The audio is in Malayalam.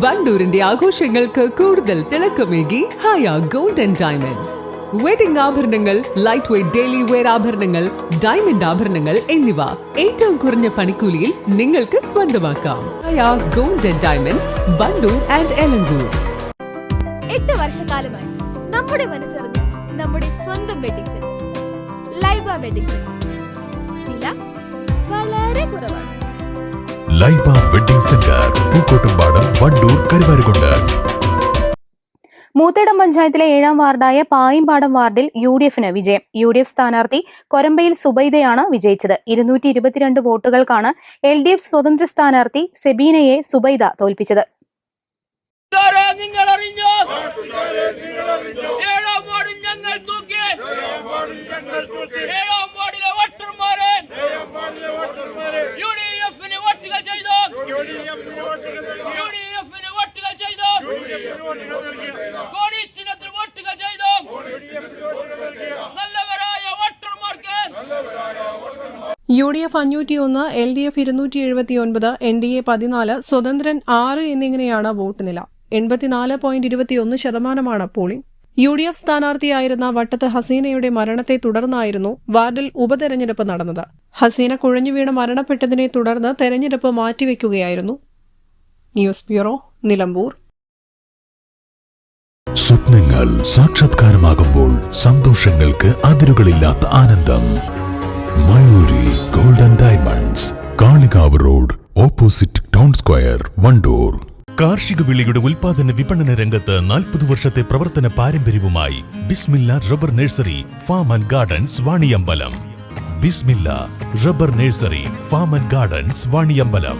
വണ്ടൂരിന്റെ ആഘോഷങ്ങൾക്ക് കൂടുതൽ തിളക്കമേകി Haya gold and diamonds. Wedding ആഭരണങ്ങൾ, ലൈറ്റ് വെയ്റ്റ് ഡെയിലി വെയർ ആഭരണങ്ങൾ, ഡയമണ്ട് ആഭരണങ്ങൾ എന്നിവ ഏറ്റവും കുറഞ്ഞ പണിക്കൂലിയിൽ നിങ്ങൾക്ക് സ്വന്തമാക്കാം. Haya gold and diamonds, Wandoor and Elankur. 8 വർഷക്കാലമായി നമ്മുടെ മനസ്സറിഞ്ഞ് നമ്മുടെ സ്വന്തം wedding centre Laiba wedding centre. വില വളരെ കുറവാണ്. Laiba wedding centre, Pookkottumpadam, Wandoor, Karuvarakundu. മൂത്തേടം പഞ്ചായത്തിലെ 7ാം വാർഡായ പായിമ്പാടം വാർഡിൽ UDFന് വിജയം. UDF സ്ഥാനാർത്ഥി കൊരമ്പയിൽ സുബൈദയാണ് വിജയിച്ചത്. 222 വോട്ടുകൾക്കാണ് LDF സ്വതന്ത്ര സ്ഥാനാർത്ഥി സെബീനയെ സുബൈദ തോൽപ്പിച്ചത്. UDF 501, LDF 279, NDA 14, സ്വതന്ത്രൻ 6 എന്നിങ്ങനെയാണ് വോട്ട് നില. 84.21% പോളിംഗ്. UDF സ്ഥാനാർത്ഥിയായിരുന്ന വട്ടത്ത് ഹസീനയുടെ മരണത്തെ തുടർന്നായിരുന്നു വാർഡിൽ ഉപതെരഞ്ഞെടുപ്പ് നടന്നത്. ഹസീന കുഴഞ്ഞുവീണ് മരണപ്പെട്ടതിനെ തുടർന്ന് തെരഞ്ഞെടുപ്പ് മാറ്റിവെക്കുകയായിരുന്നു. News bureau, Nilambur. സ്വപ്നങ്ങൾ സാക്ഷാത്കാരമാകുമ്പോൾ സന്തോഷങ്ങൾക്ക് അതിരുകളില്ലാത്ത ആനന്ദം. Mayuri gold and diamonds, Kalikavu road, opposite town square, Wandoor. കാർഷിക വിളയുടെ ഉൽപാദന വിപണന രംഗത്ത് 40 വർഷത്തെ പ്രവർത്തന പാരമ്പര്യവുമായി Bismillah rubber nursery, farm and gardens, Vaniyambalam. Bismillah rubber nursery, farm and gardens, Vaniyambalam.